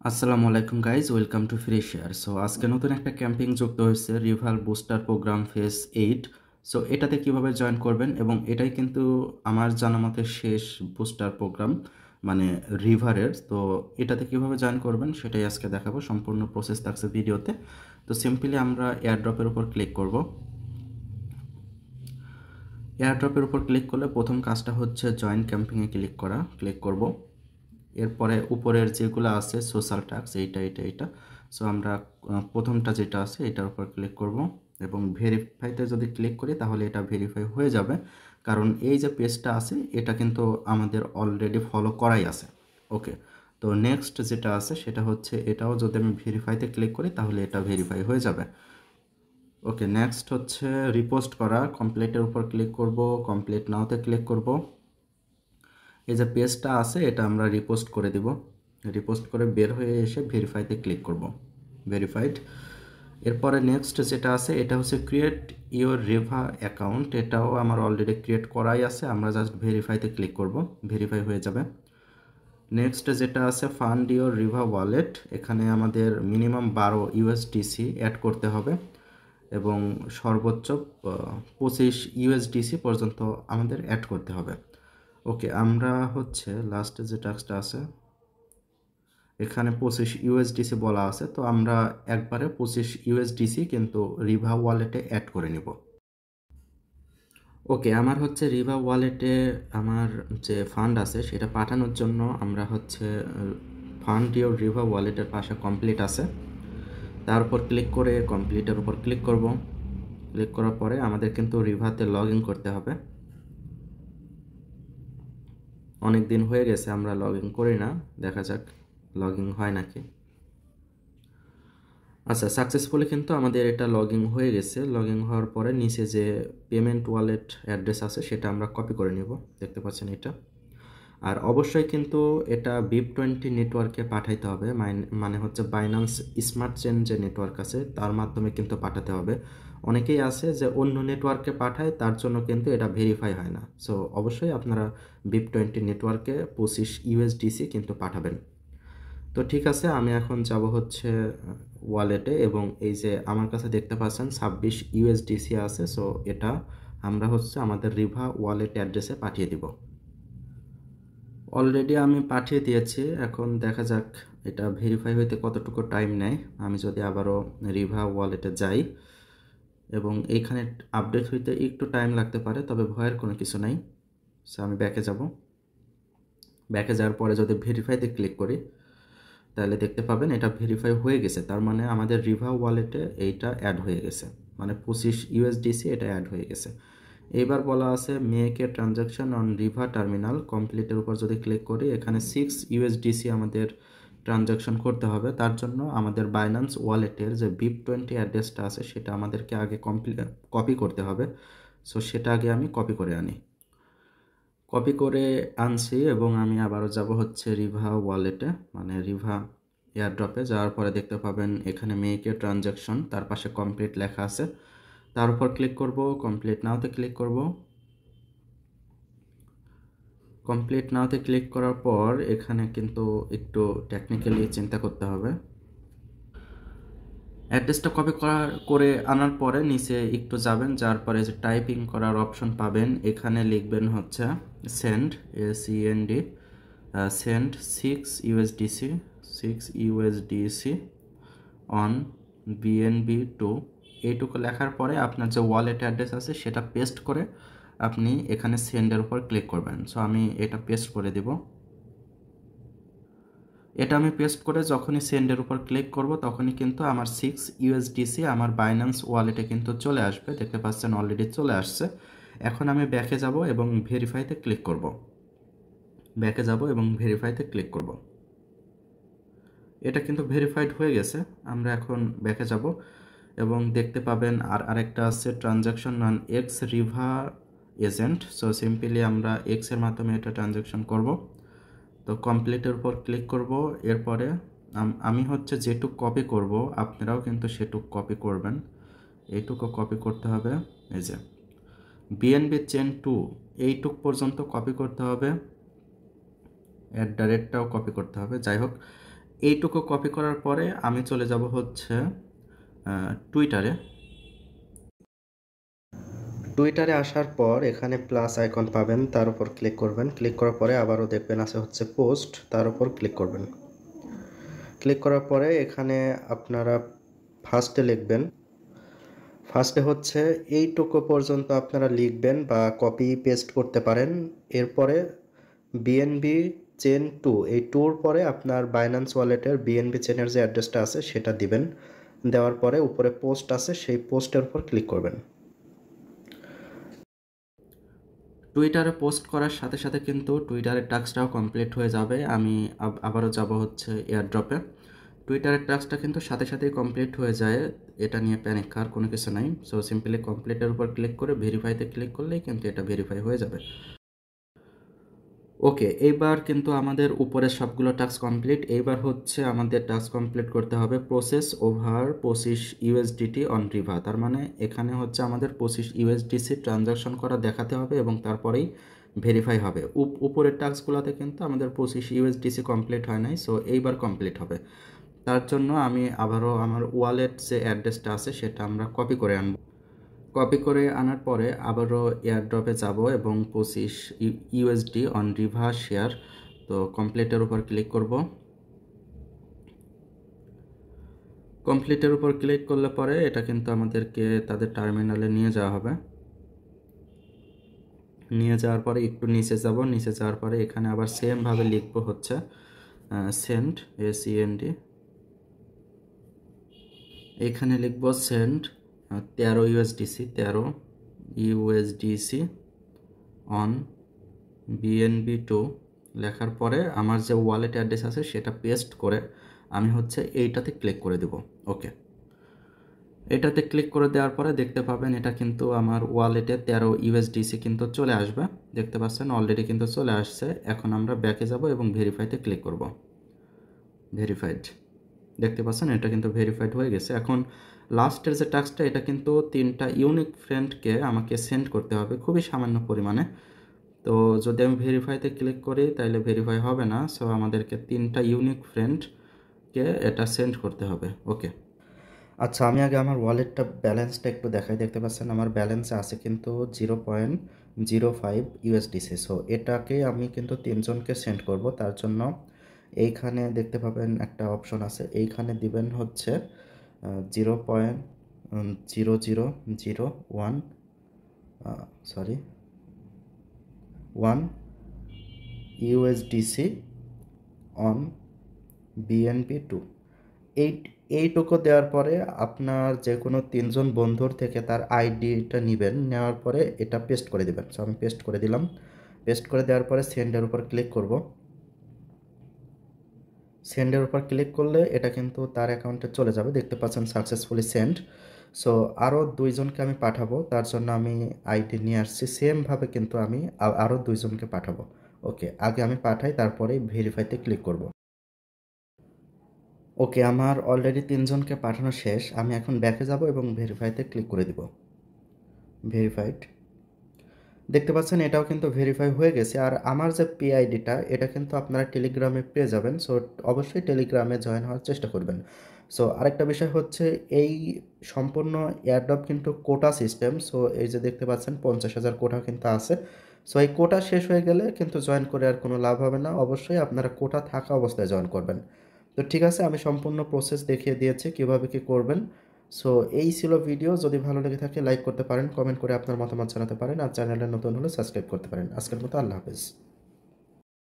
আসসালামু আলাইকুম guys, welcome to free share. So আজকে নতুন একটা ক্যাম্পিং যুক্ত হয়েছে, রিভাল বুস্টার প্রোগ্রাম ফেজ 8। সো এটাতে কিভাবে জয়েন করবেন, এবং এটাই কিন্তু আমার জানা মতে শেষ বুস্টার প্রোগ্রাম, মানে রিভারের। তো এটাতে কিভাবে জয়েন করবেন সেটাই আজকে দেখাবো, সম্পূর্ণ প্রসেস থাকছে ভিডিওতে। তো সিম্পলি আমরা এয়ারড্রপের উপর ক্লিক করব। এয়ারড্রপের উপর ক্লিক করলে প্রথম কাজটা হচ্ছে জয়েন ক্যাম্পিংয়ে ক্লিক করব। এরপরে উপরের যেগুলো আছে সোশ্যাল টাস্ক, এইটা। সো আমরা প্রথমটা যেটা আছে এটার উপর ক্লিক করব, এবং ভেরিফাইতে যদি ক্লিক করি তাহলে এটা ভেরিফাই হয়ে যাবে, কারণ এই যে পেজটা আছে এটা কিন্তু আমাদের অলরেডি ফলো করাই আছে। ওকে, তো নেক্সট যেটা আছে সেটা হচ্ছে এটাও যদি আমি ভেরিফাইতে ক্লিক করি তাহলে এটা ভেরিফাই হয়ে যাবে। ওকে, নেক্সট হচ্ছে রিপোস্ট করা, কমপ্লিটের উপর ক্লিক করব, কমপ্লিট নাওতে ক্লিক করব। এই যে পেজটা আছে এটা আমরা রিপোস্ট করে দিব, রিপোস্ট করে বের হয়ে এসে ভেরিফাইতে ক্লিক করব, ভেরিফাইড। এরপরে নেক্সট যেটা আছে এটা হচ্ছে ক্রিয়েট ইওর রিভা অ্যাকাউন্ট, এটাও আমার অলরেডি ক্রিয়েট করাই আছে, আমরা জাস্ট ভেরিফাইতে ক্লিক করব, ভেরিফাই হয়ে যাবে। নেক্সট যেটা আছে ফান্ড ইওর রিভা ওয়ালেট, এখানে আমাদের মিনিমাম 12 ইউএসডিসি অ্যাড করতে হবে, এবং সর্বোচ্চ 25 ইউএসডিসি পর্যন্ত আমাদের অ্যাড করতে হবে। ওকে, আমরা হচ্ছে লাস্টে যে টাস্কটা আছে এখানে 25 ইউএসডিসি বলা আছে, তো আমরা একবারে 25 ইউএসডিসি কিন্তু রিভা ওয়ালেটে অ্যাড করে নিব। ওকে, আমার হচ্ছে রিভা ওয়ালেটে আমার যে ফান্ড আছে সেটা পাঠানোর জন্য আমরা হচ্ছে ফান্ড ইওর রিভা ওয়ালেটের পাশে কমপ্লিট আছে, তার উপর ক্লিক করে কমপ্লিটের উপর ক্লিক করব। ক্লিক করার পরে আমাদের কিন্তু রিভাতে লগ ইন করতে হবে। অনেক দিন হয়ে গেছে আমরা লগ ইন করি না, দেখা যাক লগ ইন হয় নাকি। আচ্ছা, সাকসেসফুলি কিন্তু আমাদের এটা লগ ইন হয়ে গেছে। লগ ইন হওয়ার পরে নিচে যে পেমেন্ট ওয়ালেট অ্যাড্রেস আছে সেটা আমরা কপি করে নিব, দেখতে পাচ্ছেন এটা। আর অবশ্যই কিন্তু এটা BIP20 নেটওয়ার্কে পাঠাইতে হবে, মানে হচ্ছে বাইন্যান্স স্মার্ট চেন যে নেটওয়ার্ক আছে তার মাধ্যমে কিন্তু পাঠাতে হবে। অনেকেই আছে যে অন্য নেটওয়ার্কে পাঠায়, তার জন্য কিন্তু এটা ভেরিফাই হয় না। সো অবশ্যই আপনারা BIP20 নেটওয়ার্কে 25 ইউএসডিসি কিন্তু পাঠাবেন। তো ঠিক আছে, আমি এখন যাব হচ্ছে ওয়ালেটে, এবং এই যে আমার কাছে দেখতে পাচ্ছেন 26 ইউএসডিসি আছে। সো এটা আমরা হচ্ছে আমাদের রিভা ওয়ালেট অ্যাড্রেসে পাঠিয়ে দিব। অলরেডি আমি পাঠিয়ে দিয়েছি, এখন দেখা যাক এটা ভেরিফাই হইতে কতটুকু টাইম নেয়। আমি যদি আবারও রিভা ওয়ালেটে যাই, এবং এইখানে আপডেট হইতে একটু টাইম লাগতে পারে, তবে ভয়ের কোনো কিছু নাই। সো আমি ব্যাকে যাব, ব্যাকে যাওয়ার পরে যদি ভেরিফাইতে ক্লিক করি তাহলে দেখতে পাবেন এটা ভেরিফাই হয়ে গেছে, তার মানে আমাদের রিভা ওয়ালেটে এইটা অ্যাড হয়ে গেছে, মানে 25 ইউএসডিসি এটা অ্যাড হয়ে গেছে। এইবার বলা আছে make a transaction on Riva terminal, কমপ্লিটের উপর যদি ক্লিক করি এখানে 6 ইউএসডিসি আমাদের ট্রানজাকশন করতে হবে। তার জন্য আমাদের বাইন্যান্স ওয়ালেটের যে BIP20 অ্যাড্রেসটা আছে সেটা আমাদেরকে আগে কপি করতে হবে। সো সেটা আগে আমি কপি করে আনি, কপি করে আনছি, এবং আমি আবারও যাব হচ্ছে রিভা ওয়ালেটে, মানে রিভা এয়ারড্রপে। যাওয়ার পরে দেখতে পাবেন এখানে মেক এ ট্রানজাকশন, তার পাশে কমপ্লিট লেখা আছে, তার উপর ক্লিক করব, কমপ্লিট নাওতে ক্লিক করব। কমপ্লিট নাওতে ক্লিক করার পর এখানে কিন্তু একটু টেকনিক্যালি চিন্তা করতে হবে। অ্যাড্রেসটা কপি করে আনার পরে নিচে একটু যাবেন, যার পরে যে টাইপিং করার অপশন পাবেন, এখানে লিখবেন হচ্ছে send, SEND, send 6 USDC on BNB2। এইটুকু লেখার পরে আপনার যে ওয়ালেট অ্যাড্রেস আছে সেটা পেস্ট করে আপনি এখানে সেন্ডের উপর ক্লিক করবেন। সো আমি এটা পেস্ট করে দেব। এটা আমি পেস্ট করে যখনই সেন্ডের উপর ক্লিক করব তখনই কিন্তু আমার 6 ইউএসডিসি আমার বাইন্যান্স ওয়ালেটে কিন্তু চলে আসবে, দেখতে পাচ্ছেন অলরেডি চলে আসছে। এখন আমি ব্যাকে যাব এবং ভেরিফাইতে ক্লিক করব, ব্যাকে যাব এবং ভেরিফাইতে ক্লিক করব। এটা কিন্তু ভেরিফাইড হয়ে গেছে। আমরা এখন ব্যাকে যাব এবং দেখতে পাবেন আরেকটা আছে transaction on x Riva agent. So simply আমরা এক্স এর মাধ্যমে এটা ট্রানজাকশন করব। তো কমপ্লিটের উপর ক্লিক করব। এরপরে আমি হচ্ছে যেটুক কপি করব আপনারাও কিন্তু সেটুক কপি করবেন, এইটুকু কপি করতে হবে। এই যে BNB চেন 2 এইটুক পর্যন্ত কপি করতে হবে, @টাও কপি করতে হবে। যাই হোক, এইটুকু কপি করার পরে আমি চলে যাব হচ্ছে টুইটারে। টুইটারে আসার পর এখানে প্লাস আইকন পাবেন, তার উপর ক্লিক করবেন। ক্লিক করার পরে আবারও দেখবেন আছে হচ্ছে পোস্ট, তার উপর ক্লিক করবেন। ক্লিক করার পরে এখানে আপনারা ফার্স্টে লিখবেন, ফার্স্টে হচ্ছে এইটুকু পর্যন্ত আপনারা লিখবেন বা কপি পেস্ট করতে পারেন। এরপরে বিএনবি চেন 2, এই 2-র পরে আপনার বাইন্যান্স ওয়ালেটের বিএনবি চেনের যে অ্যাড্রেসটা আছে সেটা দিবেন। দেওয়ার পরে উপরে পোস্ট আছে, সেই পোস্টের উপর ক্লিক করবেন। টুইটারে পোস্ট করার সাথে সাথে কিন্তু টুইটারের টাস্কটাও কমপ্লিট হয়ে যাবে। আমি আবারও যাব হচ্ছে এয়ারড্রপে। টুইটারের টাস্কটা কিন্তু সাথে সাথেই কমপ্লিট হয়ে যায়, এটা নিয়ে প্যানিক খাওয়ার কোনো কিছু নাই। সো সিম্পলি কমপ্লিটের উপর ক্লিক করে ভেরিফাইতে ক্লিক করলেই কিন্তু এটা ভেরিফাই হয়ে যাবে। ওকে, এইবার কিন্তু আমাদের উপরের সবগুলো টাস্ক কমপ্লিট। এইবার হচ্ছে আমাদের টাস্ক কমপ্লিট করতে হবে process over 25 USDT on Riva. তার মানে এখানে হচ্ছে আমাদের 25 ইউএসডিসি ট্রানজাকশন করা দেখাতে হবে এবং তারপরেই ভেরিফাই হবে। উপরের টাস্কগুলোতে কিন্তু আমাদের 25 ইউএসডিসি কমপ্লিট হয় নাই, সো এইবার কমপ্লিট হবে। তার জন্য আমি আবারও আমার ওয়ালেট যে অ্যাড্রেসটা আছে সেটা আমরা কপি করে আনব। কপি করে আনার পরে আবারও এয়ারড্রপে যাব এবং 25 ইউএসডি অন রিভা শেয়ার, তো কমপ্লিটের উপর ক্লিক করব। কমপ্লিটের উপর ক্লিক করলে পরে এটা কিন্তু আমাদেরকে তাদের টার্মিনালে নিয়ে যাওয়া হবে। নিয়ে যাওয়ার পরে একটু নিচে যাব, নিচে যাওয়ার পরে এখানে আবার সেমভাবে লিখবো হচ্ছে সেন্ড, SEND। এখানে লিখবো সেন্ড 13 ইউএসডিসি অন BNB2 লেখার পরে আমার যে ওয়ালেট অ্যাড্রেস আছে সেটা পেস্ট করে আমি হচ্ছে এইটাতে ক্লিক করে দেব। ওকে, এটাতে ক্লিক করে দেওয়ার পরে দেখতে পাবেন এটা কিন্তু আমার ওয়ালেটে 13 ইউএসডিসি কিন্তু চলে আসবে। দেখতে পাচ্ছেন অলরেডি কিন্তু চলে আসছে। এখন আমরা ব্যাকে যাব এবং ভেরিফাইতে ক্লিক করব। ভেরিফাইড, দেখতে পাচ্ছেন এটা কিন্তু ভেরিফাইড হয়ে গেছে। এখন লাস্টের যে টাস্কটা, এটা কিন্তু 3টা ইউনিক ফ্রেন্ডকে আমাকে সেন্ড করতে হবে খুবই সামান্য পরিমাণে। তো যদি আমি ভেরিফাইতে ক্লিক করি তাহলে ভেরিফাই হবে না। সো আমাদেরকে 3টা ইউনিক ফ্রেন্ডকে এটা সেন্ড করতে হবে। ওকে, আচ্ছা আমি আগে আমার ওয়ালেটটা ব্যালেন্সটা একটু দেখাই। দেখতে পাচ্ছেন আমার ব্যালেন্সে আছে কিন্তু 0.05 ইউএসডিসি। সো এটাকে আমি কিন্তু 3জনকে সেন্ড করব। তার জন্য এইখানে দেখতে পাবেন একটা অপশন আছে, এইখানে দিবেন হচ্ছে 0.0001 1 ইউএসডিসি অন BNB2। এইটুকু দেওয়ার পরে আপনার যে কোনো 3জন বন্ধুর থেকে তার আইডিটা নেবেন, নেওয়ার পরে এটা পেস্ট করে দেবেন। সো আমি পেস্ট করে দিলাম। পেস্ট করে দেওয়ার পরে সেন্ডের উপর ক্লিক করব। সেন্ডের উপর ক্লিক করলে এটা কিন্তু তার অ্যাকাউন্টে চলে যাবে। দেখতে পাচ্ছেন সাকসেসফুলি সেন্ড। সো আরও 2জনকে আমি পাঠাবো, তার জন্য আমি আইডি নিয়ে আসছি। সেমভাবে কিন্তু আমি আরও 2জনকে পাঠাবো। ওকে, আগে আমি পাঠাই, তারপরে ভেরিফাইতে ক্লিক করব। ওকে, আমার অলরেডি 3জনকে পাঠানো শেষ। আমি এখন ব্যাকে যাব এবং ভেরিফাইতে ক্লিক করে দিব। ভেরিফাইড, দেখতে পাচ্ছেন এটাও কিন্তু ভেরিফাই হয়ে গেছে। আর আমার যে PIDটা এটা কিন্তু আপনারা টেলিগ্রামে পেয়ে যাবেন। সো অবশ্যই টেলিগ্রামে জয়েন হওয়ার চেষ্টা করবেন। সো আরেকটা বিষয় হচ্ছে এই সম্পূর্ণ এয়ারড্রপ কিন্তু কোটা সিস্টেম। সো এই যে দেখতে পাচ্ছেন 50,000 কোটা কিন্তু আছে। সো এই কোটা শেষ হয়ে গেলে কিন্তু জয়েন করে আর কোনো লাভ হবে না। অবশ্যই আপনারা কোটা থাকা অবস্থায় জয়েন করবেন। তো ঠিক আছে, আমি সম্পূর্ণ প্রসেস দেখিয়ে দিয়েছি কীভাবে কী করবেন। সো এই ছিল ভিডিও। যদি ভালো লেগে থাকে লাইক করতে পারেন, কমেন্ট করে আপনার মতামত জানাতে পারেন, আর চ্যানেলে নতুন হলে সাবস্ক্রাইব করতে পারেন। আজকের মতো আল্লাহ হাফেজ।